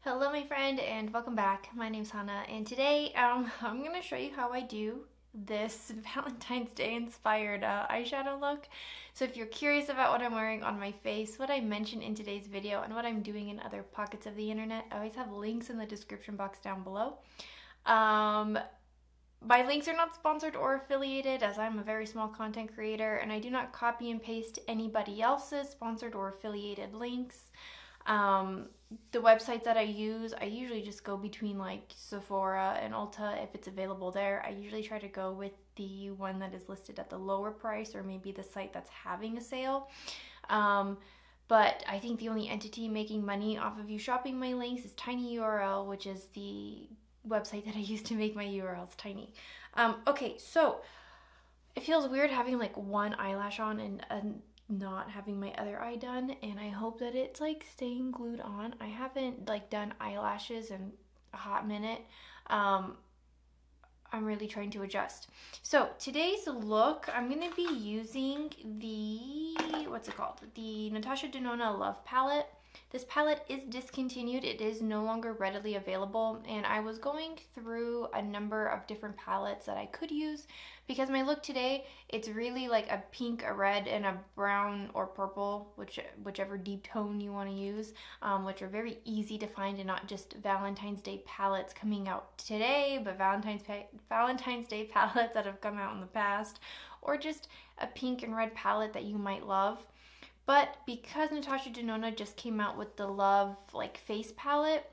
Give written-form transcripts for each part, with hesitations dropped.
Hello my friend and welcome back. My name's Hannah and today I'm going to show you how I do this Valentine's Day inspired eyeshadow look. So if you're curious about what I'm wearing on my face, what I mentioned in today's video, and what I'm doing in other pockets of the internet, I always have links in the description box down below. My links are not sponsored or affiliated as I'm a very small content creator and I do not copy and paste anybody else's sponsored or affiliated links. The websites that I usually just go between like Sephora and Ulta if it's available there. I usually try to go with the one that is listed at the lower price or maybe the site that's having a sale. But I think the only entity making money off of you shopping my links is TinyURL, which is the website that I use to make my URLs tiny. Okay, so it feels weird having like one eyelash on and not having my other eye done, and I hope that it's like staying glued on. I haven't like done eyelashes in a hot minute. I'm really trying to adjust. So today's look, I'm going to be using the, what's it called? The Natasha Denona Love palette. This palette is discontinued. It is no longer readily available, and I was going through a number of different palettes that I could use because my look today, it's really like a pink, a red, and a brown or purple, whichever deep tone you want to use, which are very easy to find and not just Valentine's Day palettes coming out today, but Valentine's Day palettes that have come out in the past, or just a pink and red palette that you might love. But because Natasha Denona just came out with the Love like face palette,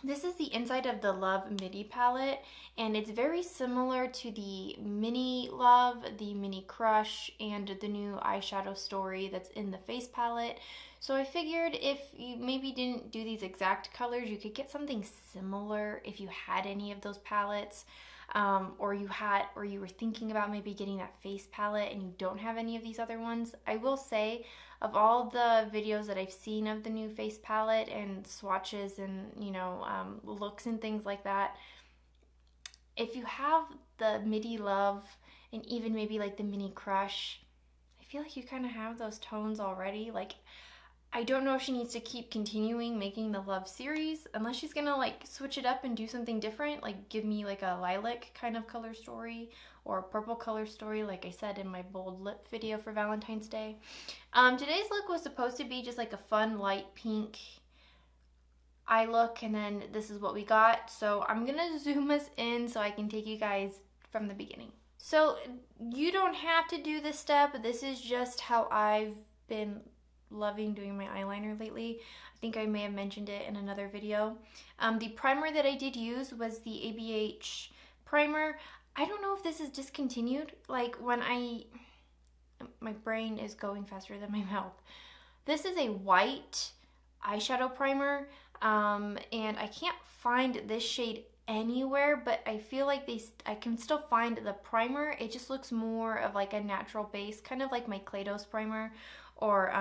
this is the inside of the Love Midi palette, and it's very similar to the Mini Love, the Mini Crush, and the new eyeshadow story that's in the face palette. So I figured if you maybe didn't do these exact colors, you could get something similar if you had any of those palettes. Or you were thinking about maybe getting that face palette and you don't have any of these other ones. I will say, of all the videos that I've seen of the new face palette and swatches and looks and things like that, if you have the Midi Love and even maybe like the Mini Crush, I feel like you kind of have those tones already. Like, I don't know if she needs to keep continuing making the Love series, unless she's gonna like switch it up and do something different, like give me like a lilac kind of color story or a purple color story, like I said in my bold lip video for Valentine's Day. Today's look was supposed to be just like a fun light pink eye look, and then this is what we got. So I'm gonna zoom us in so I can take you guys from the beginning. So you don't have to do this step, this is just how I've been loving doing my eyeliner lately. I think I may have mentioned it in another video. The primer that I did use was the ABH primer. I don't know if this is discontinued. Like my brain is going faster than my mouth. This is a white eyeshadow primer, and I can't find this shade anywhere, but I feel like I can still find the primer. It just looks more of like a natural base, kind of like my Kaleidos primer, or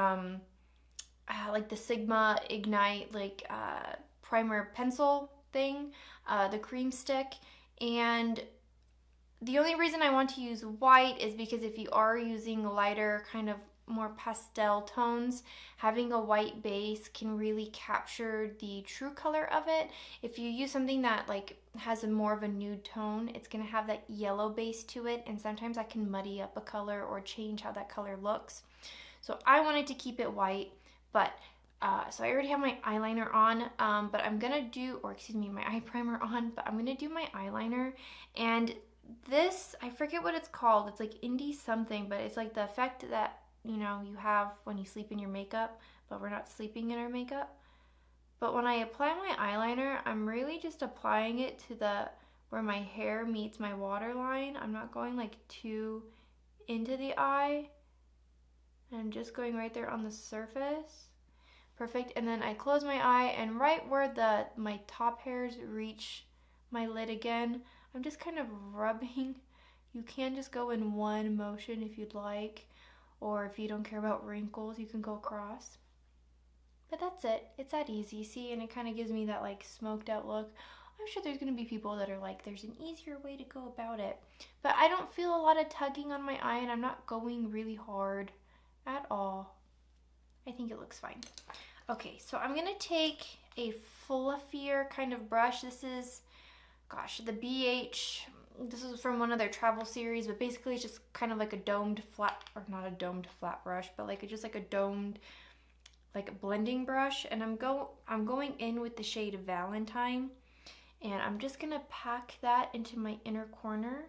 like the Sigma Ignite like primer pencil thing, the cream stick. And the only reason I want to use white is because if you are using lighter kind of more pastel tones, having a white base can really capture the true color of it. If you use something that like has a more of a nude tone, it's gonna have that yellow base to it, and sometimes that can muddy up a color or change how that color looks. So I wanted to keep it white, but so I already have my eyeliner on, but I'm gonna do, or excuse me, my eye primer on, but I'm gonna do my eyeliner. And this, I forget what it's called, it's like indie something, but it's like the effect that you have when you sleep in your makeup, but we're not sleeping in our makeup. But when I apply my eyeliner, I'm really just applying it to where my hair meets my waterline. I'm not going like too into the eye. I'm just going right there on the surface. Perfect. And then I close my eye, and right where my top hairs reach my lid again, I'm just kind of rubbing. You can just go in one motion if you'd like, or if you don't care about wrinkles, you can go across. But that's it. It's that easy. See, and it kind of gives me that like smoked out look. I'm sure there's going to be people that are like, there's an easier way to go about it. But I don't feel a lot of tugging on my eye, and I'm not going really hard at all. I think it looks fine. Okay, so I'm gonna take a fluffier kind of brush. This is, gosh, the BH. This is from one of their travel series, but basically it's just kind of like a domed flat, or not a domed flat brush, but like just like a domed, like a blending brush. And I'm going in with the shade Valentine, and I'm just gonna pack that into my inner corner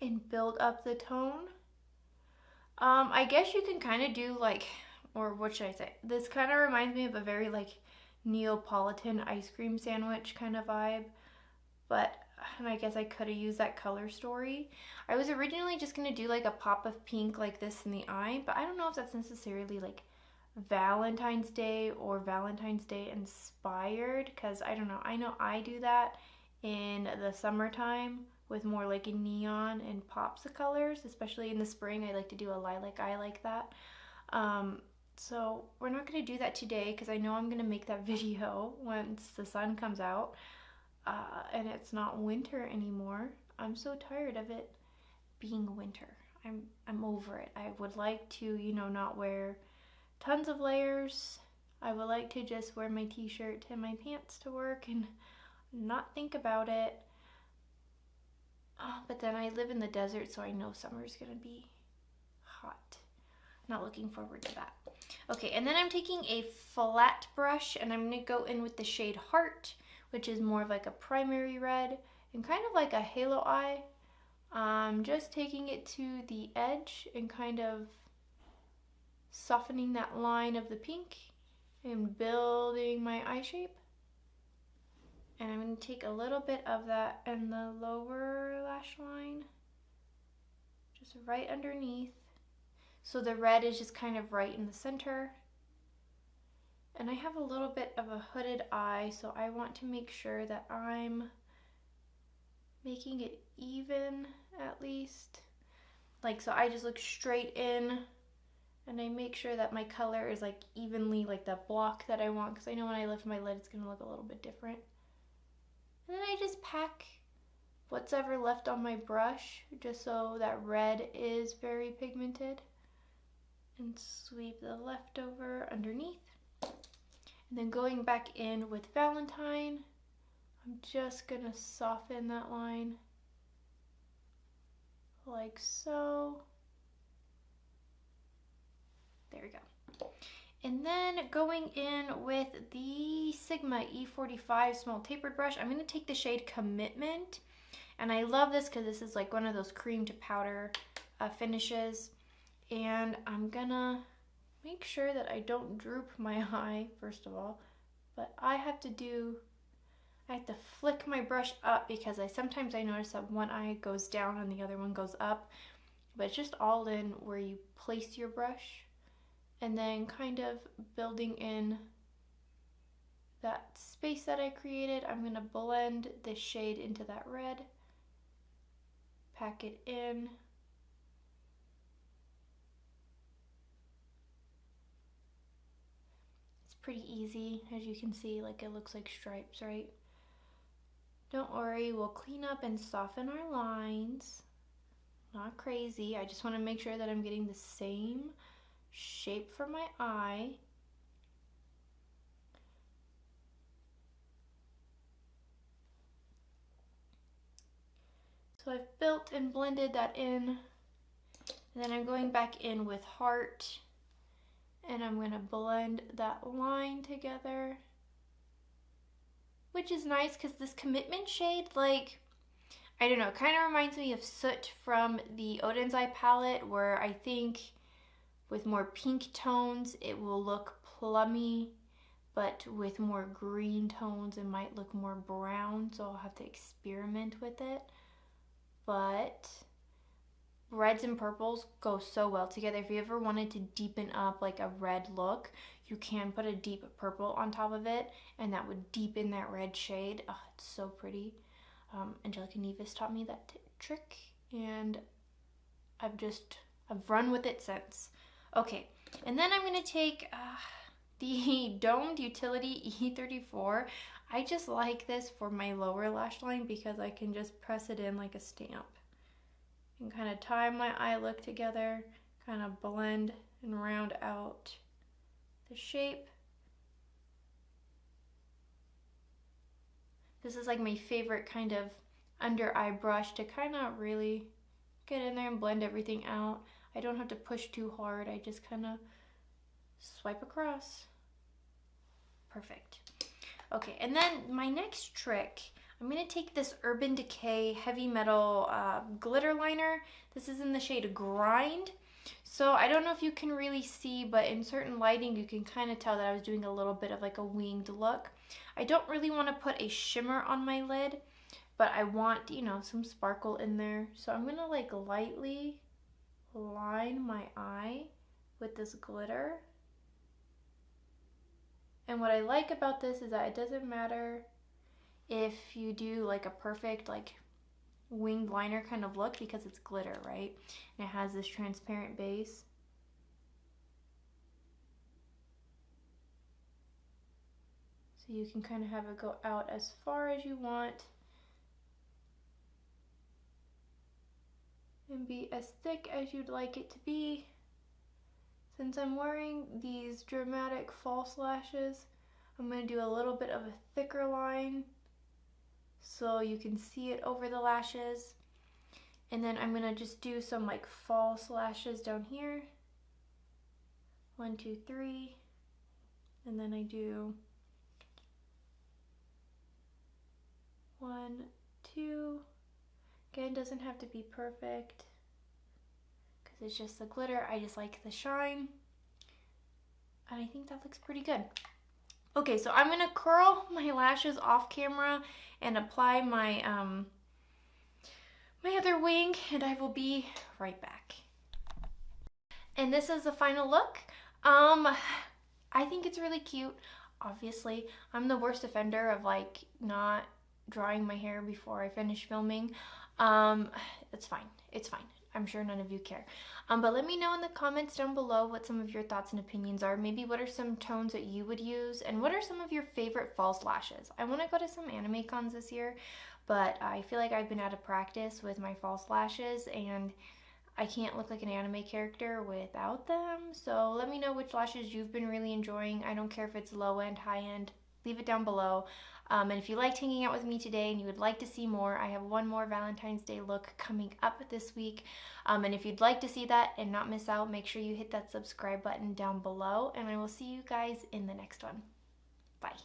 and build up the tone. I guess you can kind of do like, or what should I say? This kind of reminds me of a very like Neapolitan ice cream sandwich kind of vibe, but and I guess I could have used that color story. I was originally just gonna do like a pop of pink like this in the eye, but I don't know if that's necessarily like Valentine's Day or Valentine's Day inspired, because I don't know. I know I do that in the summertime with more like a neon and pops of colors, especially in the spring. I like to do a lilac eye like that. So we're not going to do that today because I know I'm going to make that video once the sun comes out and it's not winter anymore. I'm so tired of it being winter. I'm over it. I would like to, you know, not wear tons of layers. I would like to just wear my t-shirt and my pants to work and not think about it. But then I live in the desert, so I know summer's gonna be hot. Not looking forward to that. Okay, and then I'm taking a flat brush and I'm gonna go in with the shade Heart, which is more of like a primary red and kind of like a halo eye. Just taking it to the edge and kind of softening that line of the pink and building my eye shape. And I'm going to take a little bit of that in the lower lash line, just right underneath. So the red is just kind of right in the center. And I have a little bit of a hooded eye, so I want to make sure that I'm making it even at least. Like, so I just look straight in and I make sure that my color is like evenly like the block that I want, because I know when I lift my lid it's going to look a little bit different. And then I just pack what's ever left on my brush, just so that red is very pigmented, and sweep the leftover underneath. And then going back in with Valentine, I'm just gonna soften that line like so. There we go. And then going in with the Sigma E45 small tapered brush, I'm going to take the shade Commitment. And I love this because this is like one of those cream to powder finishes. And I'm going to make sure that I don't droop my eye, first of all. But I have to flick my brush up because sometimes I notice that one eye goes down and the other one goes up. But it's just all in where you place your brush. And then kind of building in that space that I created. I'm going to blend this shade into that red, pack it in. It's pretty easy, as you can see, like it looks like stripes, right? Don't worry, we'll clean up and soften our lines. Not crazy, I just want to make sure that I'm getting the same shape for my eye. So I've built and blended that in, and then I'm going back in with Heart, and I'm going to blend that line together, which is nice because this Commitment shade, like, I don't know, kind of reminds me of Soot from the Odin's Eye palette, where I think with more pink tones, it will look plummy, but with more green tones, it might look more brown, so I'll have to experiment with it. But reds and purples go so well together. If you ever wanted to deepen up like a red look, you can put a deep purple on top of it, and that would deepen that red shade. Oh, it's so pretty. Angelica Nevis taught me that trick, and I've run with it since. Okay, and then I'm going to take the Domed Utility E34. I just like this for my lower lash line because I can just press it in like a stamp and kind of tie my eye look together, kind of blend and round out the shape. This is like my favorite kind of under eye brush to kind of really get in there and blend everything out. I don't have to push too hard. I just kind of swipe across. Perfect. Okay, and then my next trick, I'm going to take this Urban Decay Heavy Metal glitter liner. This is in the shade Grind. So I don't know if you can really see, but in certain lighting you can kind of tell that I was doing a little bit of like a winged look. I don't really want to put a shimmer on my lid, but I want, you know, some sparkle in there. So I'm going to like lightly line my eye with this glitter. And what I like about this is that it doesn't matter if you do like a perfect like winged liner kind of look, because it's glitter, right? And it has this transparent base. So you can kind of have it go out as far as you want and be as thick as you'd like it to be. Since I'm wearing these dramatic false lashes, I'm going to do a little bit of a thicker line so you can see it over the lashes. And then I'm going to just do some like false lashes down here. 1, 2, 3. And then I do 1, 2. Again, doesn't have to be perfect because it's just the glitter. I just like the shine. And I think that looks pretty good. Okay, so I'm gonna curl my lashes off camera and apply my my other wing, and I will be right back. And this is the final look. I think it's really cute. Obviously, I'm the worst offender of like not drying my hair before I finish filming. It's fine. It's fine. I'm sure none of you care. But let me know in the comments down below what some of your thoughts and opinions are. Maybe what are some tones that you would use, and what are some of your favorite false lashes? I want to go to some anime cons this year, but I feel like I've been out of practice with my false lashes, and I can't look like an anime character without them. So let me know which lashes you've been really enjoying. I don't care if it's low end, high end. Leave it down below. And if you liked hanging out with me today and you would like to see more, I have one more Valentine's Day look coming up this week. And if you'd like to see that and not miss out, make sure you hit that subscribe button down below. And I will see you guys in the next one. Bye.